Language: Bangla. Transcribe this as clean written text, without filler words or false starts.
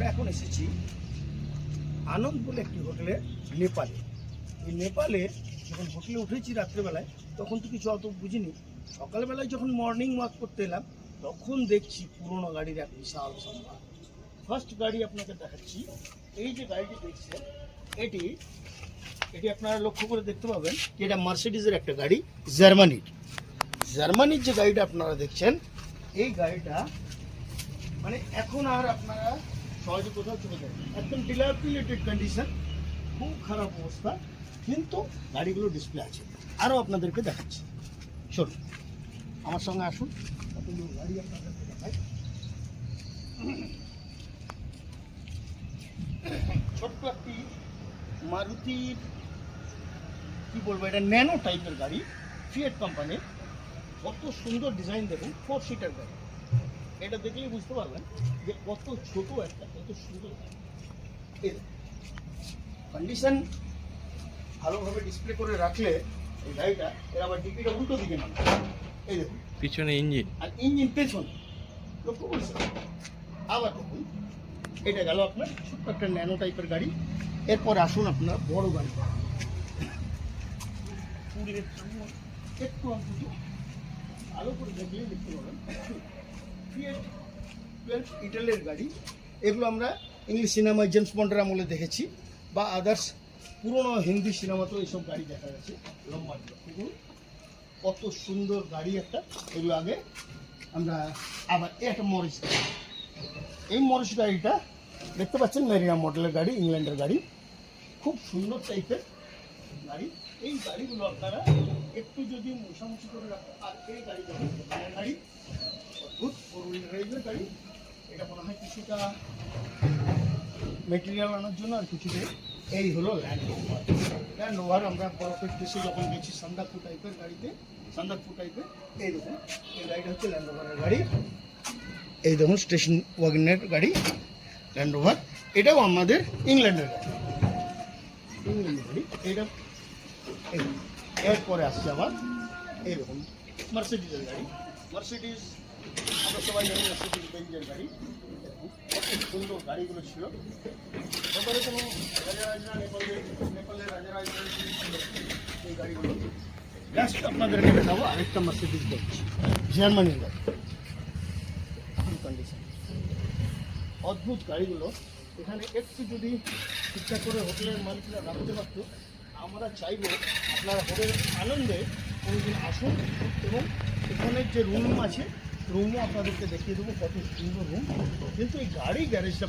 এখন এসেছি আনন্দ বলে একটি হোটেলে, নেপালে। এই নেপালে যখন হোটেলে উঠেছি রাত্রেবেলায়, তখন তো কিছু অত বুঝিনি। সকালবেলায় যখন মর্নিং ওয়াক করতে এলাম, তখন দেখছি পুরোনো গাড়ির এক বিশাল সম্ভার। ফার্স্ট গাড়ি আপনাকে দেখাচ্ছি। এই যে গাড়িটি দেখছেন, এটি এটি আপনারা লক্ষ্য করে দেখতে পাবেন যে এটা মার্সিডিজের একটা গাড়ি, জার্মানির যে গাড়িটা আপনারা দেখছেন, এই গাড়িটা মানে এখন আর আপনারা সহজে কোথাও চলে যাবেন, একদম ডিলাপিলেটেড কন্ডিশন, খুব খারাপ অবস্থা, কিন্তু গাড়িগুলো ডিসপ্লে আছে। আরও আপনাদেরকে দেখাচ্ছি, চলুন আমার সঙ্গে আসুন, কতগুলো গাড়ি আপনাদেরকে দেখাই। ছোট্ট একটি মারুতির কি বলবো, এটা ন্যানো টাইপের গাড়ি, ফিয়েট কোম্পানির। কত সুন্দর ডিজাইন দেখুন, 4 সিটার গাড়ি। এটা দেখলেই বুঝতে পারবেন যে কত ছোট একটা, কত সুন্দর কন্ডিশন। ভালোভাবে ডিসপ্লে করে রাখলে এই গাড়িটা, এর আবার ডিপিটা উল্টো দিকে নামে, এই দেখুন পিছনে ইঞ্জিন, আর ইঞ্জিন পেছনে, লক্ষ্য করছেন। আবার দেখুন, এটা গেল আপনার ছোট্ট একটা ন্যানো টাইপের গাড়ি। এরপর আসুন আপনার বড় গাড়ি, একটু অন্তত ভালো করে দেখলেই দেখতে পাবেন, ফিয়েট 12 ইটালির গাড়ি। এগুলো আমরা ইংলিশ সিনেমায় জেমস বন্ডের আমলে দেখেছি, বা আদার্স পুরনো হিন্দি সিনেমাতেও এইসব গাড়ি দেখা গেছে, লম্বা। এগুলো কত সুন্দর গাড়ি একটা। এগুলো আগে আমরা আবার একটা মরিস গাড়ি, এই মরিস গাড়িটা দেখতে পাচ্ছেন, মেরিনা মডেলের গাড়ি, ইংল্যান্ডের গাড়ি, খুব সুন্দর টাইপের গাড়ি। এই গাড়িগুলো আপনারা একটু যদি মোছামুছি করে রাখেন। আর এই গাড়ি গাড়ি অদ্ভুত রেলওয়ে গাড়ি, এটা মনে হয় কিছুটা মেটেরিয়াল আনার জন্য, আর কিছুটা এই হলো ল্যান্ড রোভার। আমরা বরফের দেশে যখন গেছি সান্দাকফু টাইপের গাড়িতে, সান্দাকফু টাইপের, এই দেখুন এই গাড়িটা হচ্ছে ল্যান্ড রোভারের গাড়ি। এই দেখুন স্টেশন ওয়াগনের গাড়ি, ল্যান্ড রোভার। এটাও আমাদের ইংল্যান্ডের গাড়ি, ইংল্যান্ডের গাড়ি এটা। এরপরে আসছে আবার এই দেখুন মার্সিডিজের গাড়ি, মার্সিডিজ আমরা সবাই জানি, মার্সিডিজ বেঞ্জের গাড়ি। কত সুন্দর গাড়িগুলো ছিল। তারপরে কোনো রাজারাজরা, নেপালের রাজারাজরা এই গাড়িগুলো। লাস্ট আপনাদেরকে দেখাবো আরেকটা মার্সিডিজ বেঞ্জ, জার্মানির গাড়ি, কন্ডিশন অদ্ভুত গাড়িগুলো। এখানে একটু যদি ঠিকঠাক করে হোটেলের মালিকরা রাখতে পারত, আমরা চাইব আপনারা হোটেলের আনন্দে কোনোদিন আসুন, এবং এখানের যে রুম আছে, রুমও আপনাদেরকে দেখিয়ে দেবো, কত সুন্দর রুম। কিন্তু এই গাড়ি গ্যারেজটা